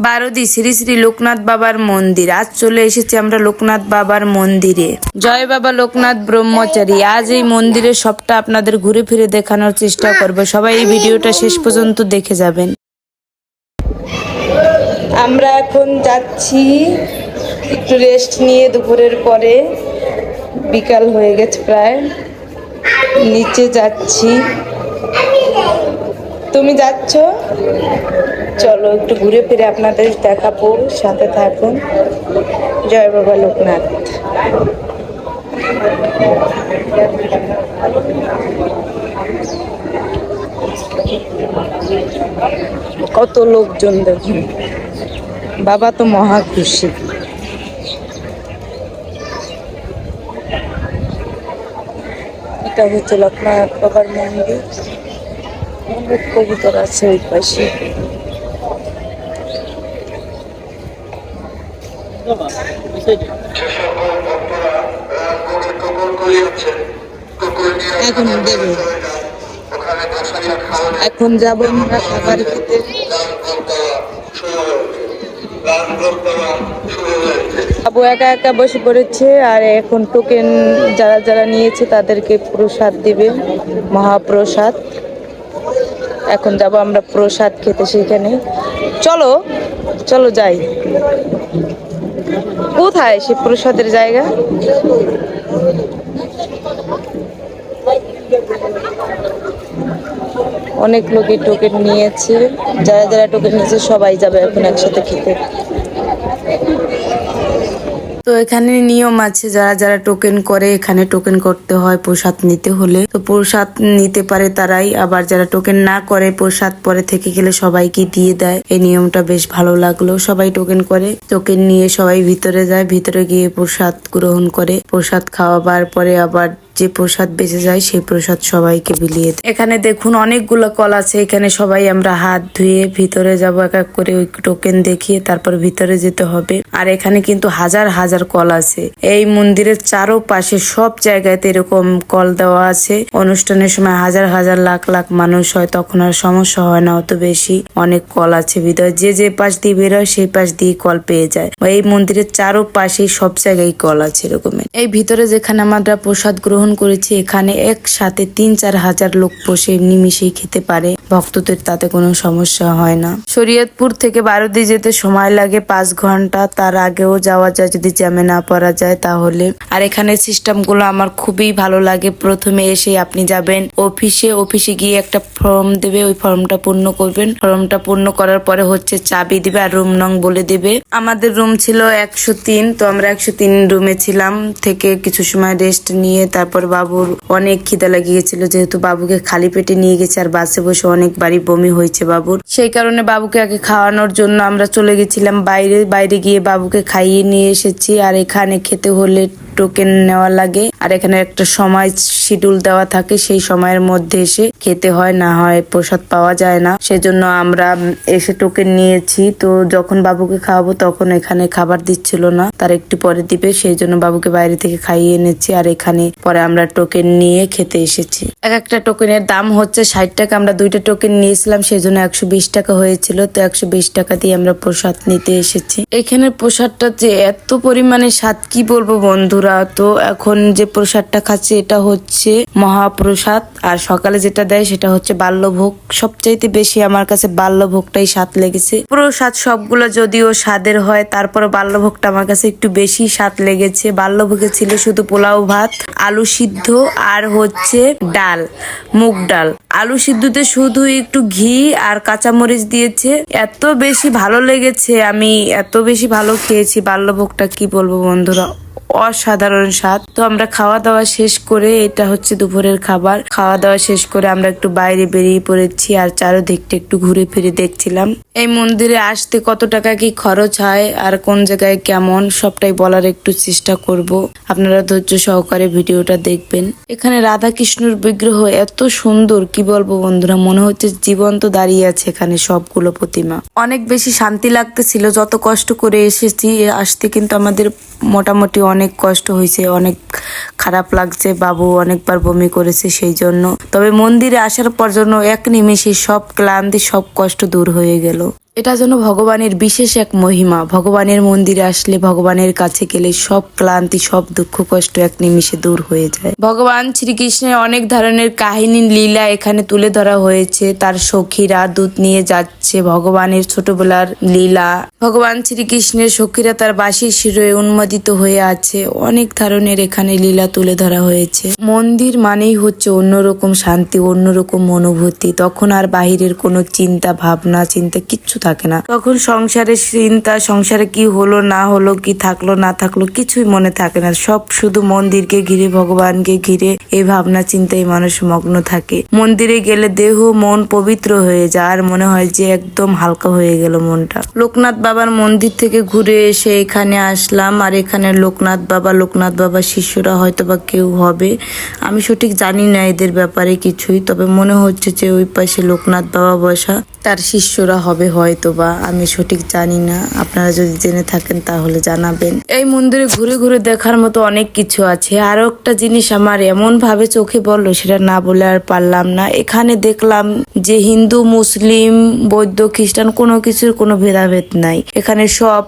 বারোদি শ্রী শ্রী লোকনাথ বাবার মন্দির। আজ চলে এসেছি আমরা লোকনাথ বাবার মন্দিরে। জয় বাবা লোকনাথ ব্রহ্মচারী। আজ এই মন্দিরের সবটা আপনাদের ঘুরে ফিরে দেখানোর চেষ্টা করব। সবাই এই ভিডিওটা শেষ পর্যন্ত দেখে যাবেন। আমরা এখন যাচ্ছি একটু রেস্ট নিয়ে, দুপুরের পরে বিকাল হয়ে গেছে প্রায়। নিচে যাচ্ছি। তুমি যাচ্ছ? চলো একটু ঘুরে ফিরে আপনাদের দেখাবো, সাথে থাকুন। জয় বাবা লোকনাথ। কত লোকজন দেখুন, বাবা তো মহা খুশি। এটা হচ্ছে লোকনাথ বাবার মন্দির। অনেক কবুতর আছে ওই পাশে। এখন দেবে, এখন যাবো আমরা খাবার খেতে। আবু একা একা বসে পড়েছে, আর এখন টোকেন যারা যারা নিয়েছে তাদেরকে প্রসাদ দিবে, মহাপ্রসাদ। এখন যাব আমরা প্রসাদ খেতে সেখানে। চলো চলো যাই। কোথায় সে প্রসাদের জায়গা? অনেক লোকই টোকেন নিয়েছে, যারা যারা টোকেন নিয়েছে সবাই যাবে এখন একসাথে খেতে। তো এখানে নিয়ম আছে, যারা যারা টোকেন করে, এখানে টোকেন করতে হয় প্রসাদ নিতে হলে। তো প্রসাদ নিতে পারে তারাই, আবার যারা টোকেন না করে প্রসাদ পরে থেকে গেলে সবাইকে দিয়ে দেয়। এই নিয়মটা বেশ ভালো লাগলো। সবাই টোকেন করে, টোকেন নিয়ে সবাই ভিতরে যায়, ভিতরে গিয়ে প্রসাদ গ্রহণ করে। প্রসাদ খাওয়াবার পরে আবার যে প্রসাদ বেঁচে যায় সেই প্রসাদ সবাইকে বিলিয়ে দেয়। এখানে দেখুন অনেকগুলো কল আছে। এখানে সবাই আমরা হাত ধুয়ে ভিতরে যাব, এক এক করে ওই টোকেন দেখিয়ে তারপর ভিতরে যেতে হবে। আর এখানে কিন্তু হাজার হাজার কল আছে। এই মন্দিরের চারোপাশে সব জায়গাতে এরকম কল দেওয়া আছে। অনুষ্ঠানের সময় হাজার হাজার লাখ লাখ মানুষ হয়, তখন আর সমস্যা হয় না অত বেশি। অনেক কল আছে ভিতরে, যে যে পাশ দিয়ে বেরোয় সেই পাশ দিয়ে কল পেয়ে যায়। এই মন্দিরের চারোপাশে সব জায়গায় কল আছে এরকমের। এই ভিতরে যেখানে আমরা প্রসাদ গ্রহণ করেছি, এখানে একসাথে ৩-৪ হাজার লোক বসে নিমিশেই খেতে পারে। ভক্তদের তাতে কোনো সমস্যা হয় না। শরীয়তপুর থেকে বারোদি যেতে সময় লাগে 5 ঘন্টা। তার আগেও যাওয়া যায় যদি জ্যামে না পড়া যায় তাহলে। আর এখানে সিস্টেম গুলো আমার খুবই ভালো লাগে। প্রথমে এসে আপনি যাবেন অফিসে গিয়ে একটা ফর্ম দেবে, ওই ফর্মটা পূর্ণ করবেন। ফর্মটা পূর্ণ করার পরে হচ্ছে চাবি দিবে আর রুম নং বলে দিবে। আমাদের রুম ছিল 103, তো আমরা 103 রুমে ছিলাম। থেকে কিছু সময় রেস্ট নিয়ে তারপর বাবুর অনেক খিদা লাগিয়েছিল, যেহেতু বাবুকে খালি পেটে নিয়ে গেছে আর বাসে বসে অনেকবারই বমি হয়েছে বাবুর। সেই কারণে বাবুকে আগে খাওয়ানোর জন্য আমরা চলে গেছিলাম বাইরে গিয়ে বাবুকে খাইয়ে নিয়ে এসেছি। আর এখানে খেতে হলে টোকেন নেওয়া লাগে, আর এখানে একটা সময় শিডিউল দেওয়া থাকে, সেই সময়ের মধ্যে এসে খেতে হয়, না হয় প্রসাদ পাওয়া যায় না। সেজন্য আমরা এসে টোকেন নিয়েছি। তো যখন বাবুকে খাওয়াবো তখন এখানে খাবার দিচ্ছিল না, তার একটু পরে দিবে, সেই জন্য বাবুকে বাইরে থেকে খাইয়ে এনেছি। আর এখানে পরে আমরা টোকেন নিয়ে খেতে এসেছি। এক একটা টোকেনের দাম হচ্ছে 60 টাকা। আমরা 2টা টোকেন নিয়েছিলাম, সেই জন্য 120 টাকা হয়েছিল। তো 120 টাকা দিয়ে আমরা প্রসাদ নিতে এসেছি। এখানে প্রসাদটা যে এত পরিমাণে স্বাদ কি বলবো বন্ধুরা। তো এখন যে প্রসাদটা খাচ্ছি এটা হচ্ছে মহাপ্রসাদ, আর সকালে যেটা দেয় সেটা হচ্ছে বাল্যভোগ। সবচাইতে বেশি আমার কাছে বাল্যভোগটাই স্বাদ লেগেছে। প্রসাদ সবগুলো যদিও স্বাদের হয়, তারপর বাল্যভোগটা আমার কাছে একটু বেশি স্বাদ লেগেছে। বাল্যভোগে ছিল শুধু পোলাও ভাত, আলু সিদ্ধ আর হচ্ছে ডাল, মুগ ডাল। আলু সিদ্ধতে শুধু একটু ঘি আর কাঁচামরিচ দিয়েছে। এত বেশি ভালো লেগেছে, আমি এত বেশি ভালো খেয়েছি বাল্যভোগটা, কি বলবো বন্ধুরা, অসাধারণ স্বাদ। তো আমরা খাওয়া দাওয়া শেষ করে, এটা হচ্ছে দুপুরের খাবার, খাওয়া দাওয়া শেষ করে আমরা একটু বাইরে বেরিয়ে পড়েছি আর চারদিকটা একটু ঘুরে ফিরে দেখছিলাম। এই মন্দিরে আসতে কত টাকা কি খরচ হয় আর কোন জায়গায় কেমন, সবটাই বলার একটু চেষ্টা করব। আপনারা ধৈর্য সহকারে ভিডিওটা দেখবেন। এখানে রাধা কৃষ্ণর বিগ্রহ এত সুন্দর, কি বলবো বন্ধুরা, মনে হচ্ছে জীবন্ত দাঁড়িয়ে আছে এখানে সবগুলো প্রতিমা। অনেক বেশি শান্তি লাগতেছিল। যত কষ্ট করে এসেছি আসতে, কিন্তু আমাদের মোটামুটি অনেক কষ্ট হয়েছে, অনেক খারাপ লাগছে। বাবু অনেকবার বমি করেছে সেই জন্য। তবে মন্দিরে আসার পর জন্য এক নিমেষে সব ক্লান্তি, সব কষ্ট দূর হয়ে গেল। এটা যেন ভগবানের বিশেষ এক মহিমা। ভগবানের মন্দিরে আসলে, ভগবানের কাছে গেলে সব ক্লান্তি, সব দুঃখ কষ্ট এক নিমিষে দূর হয়ে যায়। ভগবান শ্রীকৃষ্ণের অনেক ধরনের কাহিনী লীলা এখানে তুলে ধরা হয়েছে। তার সখীরা দুধ নিয়ে যাচ্ছে, ভগবানের ছোটবেলার লীলা। ভগবান শ্রীকৃষ্ণের সখীরা তার বাঁশির সুরে উন্মোদিত হয়ে আছে। অনেক ধরনের এখানে লীলা তুলে ধরা হয়েছে। মন্দির মানেই হচ্ছে অন্যরকম শান্তি, অন্যরকম অনুভূতি। তখন আর বাহিরের কোনো চিন্তা ভাবনা কিচ্ছু থাকে না। তখন সংসারের চিন্তা, সংসারে কি হলো না হলো, কি থাকলো না থাকলো, কিছুই মনে থাকে না। সব শুধু মন্দিরকে ঘিরে, ভগবানকে ঘিরে এই ভাবনা চিন্তায় মানুষ মগ্ন থাকে। মন্দিরে গেলে দেহ মন পবিত্র হয়ে যায়, আর মনে হয় যে একদম হালকা হয়ে গেল মনটা। লোকনাথ বাবার মন্দির থেকে ঘুরে এসে এখানে আসলাম। আর এখানে লোকনাথ বাবা শিষ্যরা হয়তো বা কেউ হবে, আমি সঠিক জানি না এদের ব্যাপারে কিছুই। তবে মনে হচ্ছে যে ওই পাশে লোকনাথ বাবা বসা, তার শিষ্যরা হবে হয়তো বা, আমি সঠিক জানি না। আপনারা যদি জেনে থাকেন তাহলে জানাবেন। এই মন্দিরে ঘুরে ঘুরে দেখার মতো অনেক কিছু আছে। আরো একটা জিনিস আমার এমন ভাবে চোখে পড়লো, সেটা না বলে আর পারলাম না। এখানে দেখলাম যে হিন্দু, মুসলিম, বৌদ্ধ, খ্রিস্টান কোনো কিছুর কোনো ভেদাভেদ নাই। এখানে সব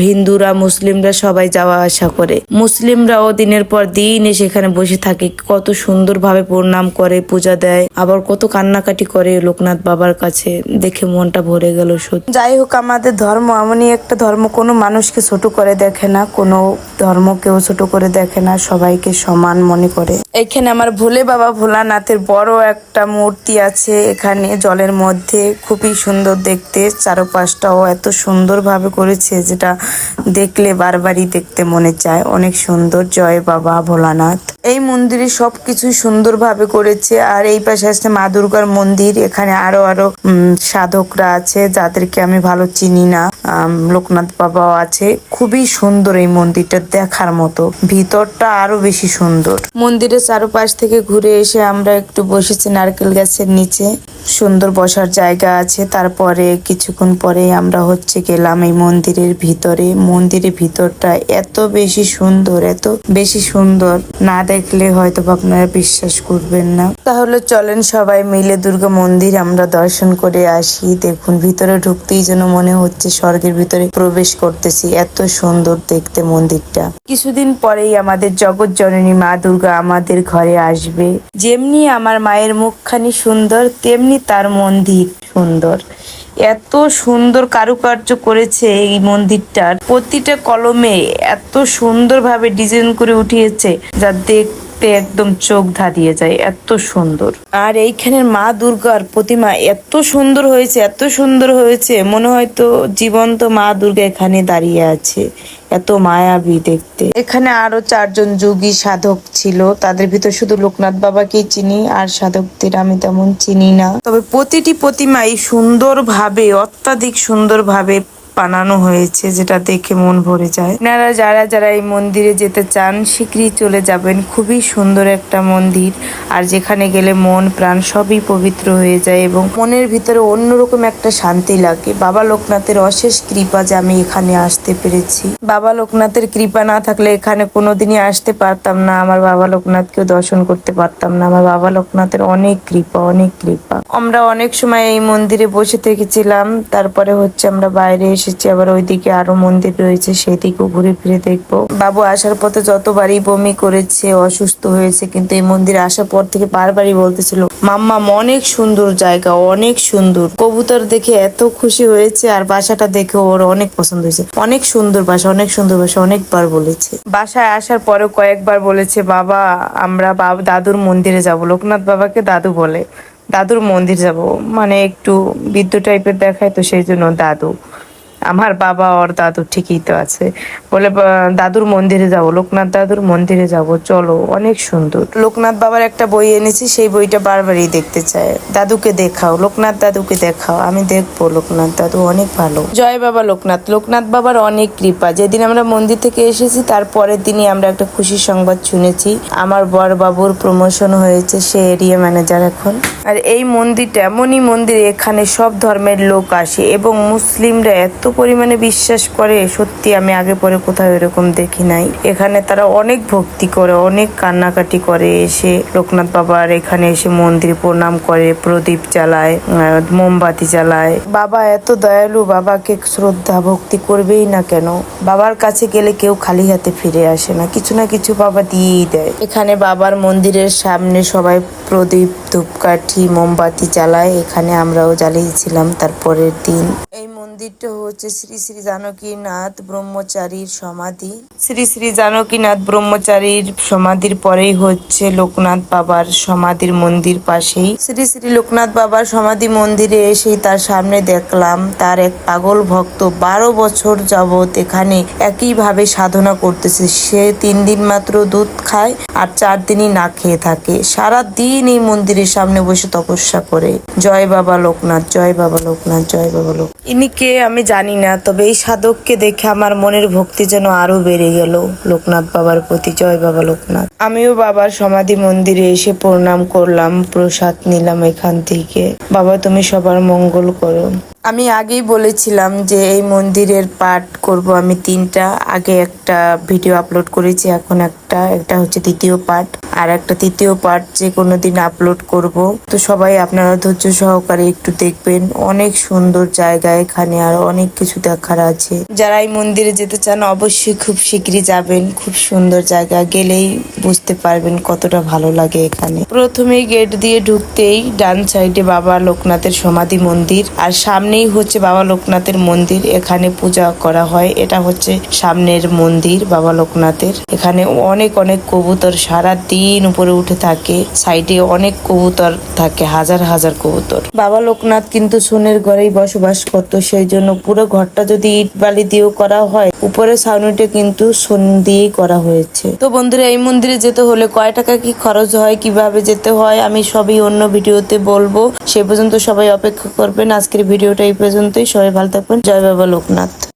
হিন্দুরা, মুসলিমরা সবাই যাওয়া আসা করে। মুসলিমরাও দিনের পর দিন এসে এখানে বসে থাকে, কত সুন্দরভাবে প্রণাম করে, পূজা দেয়, আবার কত কান্নাকাটি করে লোকনাথ বাবার কাছে। দেখে মনটা ভরে গেল সত্যি। যাই হোক, আমাদের ধর্ম এমনই একটা ধর্ম, কোনো মানুষকে ছোট করে দেখে না, কোনো ধর্মকেও ছোট করে দেখে না, সবাইকে সমান মনে করে। এখানে আমার ভোলে বাবা ভোলানাথের বড় একটা মূর্তি আছে এখানে জলের মধ্যে, খুবই সুন্দর দেখতে। চারপাশটাও এত সুন্দর ভাবে করেছে, যেটা দেখলে বারবারই দেখতে মনে চায়। অনেক সুন্দর। জয় বাবা ভোলানাথ। এই মন্দিরে সবকিছু সুন্দরভাবে করেছে। আর এই পাশে আছে মা দুর্গার মন্দির। এখানে আরো সাধকরা আছে যাদেরকে আমি ভালো চিনি না। লোকনাথ বাবাও আছে। খুবই সুন্দর এই মন্দিরটা, দেখার মতো। ভিতরটা আরো বেশি সুন্দর। মন্দিরের চারপাশ থেকে ঘুরে এসে আমরা একটু বসেছি নারকেল গাছের নিচে। সুন্দর বসার জায়গা আছে। তারপরে কিছুক্ষণ পরে আমরা গেলাম এই মন্দিরের ভিতরে। মন্দিরের ভিতরটা এত বেশি সুন্দর, এত বেশি সুন্দর, না দেখলে হয়তো আপনারা বিশ্বাস করবেন না। তাহলে চলেন সবাই মিলে দুর্গা মন্দির আমরা দর্শন করে আসি। দেখুন, ভিতরে ঢুকতেই যেন মনে হচ্ছে স্বর্গের ভিতরে প্রবেশ করতেছি, এত সুন্দর দেখতে মন্দিরটা। কিছুদিন পরেই আমাদের জগৎ জননী মা দুর্গা আমাদের ঘরে আসবে। যেমনি আমার মায়ের মুখখানি সুন্দর, তেমনি তার মন্দির সুন্দর। এত সুন্দর কারুকার্য করেছে এই মন্দিরটার। প্রতিটা কলমে এত সুন্দরভাবে ডিজাইন করে উঠিয়েছে, যা দেখতে একদম চোখ ধাঁধিয়ে যায়, এত সুন্দর। আর এইখানের মা দুর্গার প্রতিমা এত সুন্দর হয়েছে, এত সুন্দর হয়েছে, মনে হয় তো জীবন্ত মা দুর্গা এখানে দাঁড়িয়ে আছে। এত মায়াবী দেখতে। এখানে আরো 4 জন যোগী সাধক ছিল। তাদের ভিতর শুধু লোকনাথ বাবাকেই চিনি, আর সাধকদের আমি তেমন চিনি না। তবে প্রতিটি প্রতিমাই সুন্দরভাবে, অত্যাধিক সুন্দরভাবে বানানো হয়েছে, যেটা দেখে মন ভরে যায়। আপনারা যারা এই মন্দিরে যেতে চান শীঘ্রই চলে যাবেন। খুবই সুন্দর একটা মন্দির, আর যেখানে গেলে মন প্রাণ সবই পবিত্র হয়ে যায় এবং মনের ভিতরে অন্যরকম একটা শান্তি লাগে। বাবা লোকনাথের অশেষ কৃপা যে আমি এখানে আসতে পেরেছি। বাবা লোকনাথের কৃপা না থাকলে এখানে কোনোদিনই আসতে পারতাম না, আমার বাবা লোকনাথকেও দর্শন করতে পারতাম না। আমার বাবা লোকনাথের অনেক কৃপা, অনেক কৃপা। আমরা অনেক সময় এই মন্দিরে বসে থেকেছিলাম, তারপরে আমরা বাইরে এসেছি। আবার ওইদিকে আরো মন্দির রয়েছে, সেই দিকেও ঘুরে ফিরে দেখবো। বাবু আসার পথে যতবারই বমি করেছে, অসুস্থ হয়েছে, কিন্তু এই মন্দিরে আসার পর থেকে বারবারই বলতেছিল, মাম্মা অনেক সুন্দর জায়গা, অনেক সুন্দর। কবুতর দেখে এত খুশি হয়েছে, আর বাসাটা দেখে ওর অনেক পছন্দ হয়েছে। অনেক সুন্দর বাসা, অনেক সুন্দর বাসা, অনেকবার বলেছে। বাসায় আসার পরেও কয়েকবার বলেছে, বাবা আমরা দাদুর মন্দিরে যাব। লোকনাথ বাবাকে দাদু বলে, দাদুর মন্দির যাব, মানে একটু বৃদ্ধ টাইপের দেখায়, তো সেই জন্য দাদু। আমার বাবা ওর দাদু ঠিকই তো আছে। বলে দাদুর মন্দিরে যাব, লোকনাথ দাদুর মন্দিরে যাব, চলো, অনেক সুন্দর। লোকনাথ বাবার একটা বই এনেছি, সেই বইটা বারবারই দেখতে চায়। দাদুকে দেখাও, লোকনাথ দাদুকে দেখাও। আমি দেখবো, লোকনাথ দাদু অনেক ভালো। জয় বাবা লোকনাথ। লোকনাথ বাবার অনেক কৃপা। যেদিন আমরা মন্দির থেকে এসেছি তার পরের দিনই আমরা একটা খুশির সংবাদ শুনেছি, আমার বড় বাবুর প্রমোশন হয়েছে, সে এরিয়া ম্যানেজার এখন। আর এই মন্দিরটা এমনই মন্দির, এখানে সব ধর্মের লোক আসে এবং মুসলিমরা এত পরিমাণে বিশ্বাস করে, সত্যি আমি আগে পরে কোথাও এরকম দেখি নাই। এখানে তারা অনেক ভক্তি করে, অনেক কান্নাকাটি করে, এসে লোকনাথ বাবার এখানে এসে মন্দিরে প্রণাম করে, প্রদীপ জ্বালায়, মোমবাতি জ্বালায়। বাবা এত দয়ালু, বাবাকে শ্রদ্ধা ভক্তি করবেই না কেন? বাবার কাছে গেলে কেউ খালি হাতে ফিরে আসে না, কিছু না কিছু বাবা দিয়েই দেয়। এখানে বাবার মন্দিরের সামনে সবাই প্রদীপ, ধূপকাঠি, মোমবাতি জ্বালায়। এখানে আমরাও জ্বালিয়েছিলাম তারপরের দিন। এই মন্দিরটা হচ্ছে শ্রী শ্রী জানকীনাথ ব্রহ্মচারীর সমাধি। শ্রী শ্রী জানকীনাথ ব্রহ্মচারীর সমাধির পরেই হচ্ছে লোকনাথ বাবার সমাধির মন্দির পাশেই। শ্রী শ্রী লোকনাথ বাবার সমাধি মন্দিরে এসেই তার সামনে দেখলাম তার এক পাগল ভক্ত 12 বছর যাবৎ এখানে একইভাবে সাধনা করতেছে। সে 3 দিন মাত্র দুধ খায় আর 4 দিনই না খেয়ে থাকে। সারা দিন এই মন্দিরের সামনে বসে তপস্যা করে। জয় বাবা লোকনাথ, জয় বাবা লোকনাথ, জয় বাবা লোকনাথ। ইনি কে আমি জানি না, তবে এই সাধককে দেখে আমার মনের ভক্তি যেন আরো বেড়ে গেল লোকনাথ বাবার প্রতি। জয় বাবা লোকনাথ। আমিও বাবার সমাধি মন্দিরে এসে প্রণাম করলাম, প্রসাদ নিলাম এখান থেকে। বাবা তুমি সবার মঙ্গল করো। আমি আগেই বলেছিলাম যে এই মন্দিরের পাঠ করব আমি 3টা। আগে একটা ভিডিও আপলোড করেছি, এখন একটা হচ্ছে দ্বিতীয় পার্ট, আর একটা তৃতীয় পার্ট যে কোনো দিন আপলোড করব। তো সবাই আপনারা ধৈর্য সহকারে একটু দেখবেন। অনেক সুন্দর জায়গা এখানে, আর অনেক কিছু দেখার আছে। যারা এই মন্দিরে যেতে চান অবশ্যই খুব শীঘ্রই যাবেন। খুব সুন্দর জায়গা, গেলেই বুঝতে পারবেন কতটা ভালো লাগে এখানে। প্রথমেই গেট দিয়ে ঢুকতেই ডান সাইডে বাবা লোকনাথের সমাধি মন্দির, আর সামনেই হচ্ছে বাবা লোকনাথের মন্দির। এখানে পূজা করা হয়। এটা হচ্ছে সামনের মন্দির বাবা লোকনাথের। এখানে অনেক অনেক কবুতর সারা দিন উপরে উঠে থাকে। সাইডে অনেক কবুতর থাকে, হাজার হাজার কবুতর। বাবা লোকনাথ কিন্তু সোনের ঘরেই বসবাস করতো, সেই জন্য পুরো ঘরটা যদি ইট বালি দিয়েও করা হয়, উপরে ছাউনিটা কিন্তু সোন দিয়েই করা হয়েছে। তো বন্ধুরা, এই মন্দিরে যেতে হলে কয় টাকা কি খরচ হয়, কিভাবে যেতে হয়, আমি সবই অন্য ভিডিওতে বলবো। সে পর্যন্ত সবাই অপেক্ষা করবেন। আজকের ভিডিওটা এই পর্যন্তই। সবাই ভালো থাকবেন। জয় বাবা লোকনাথ।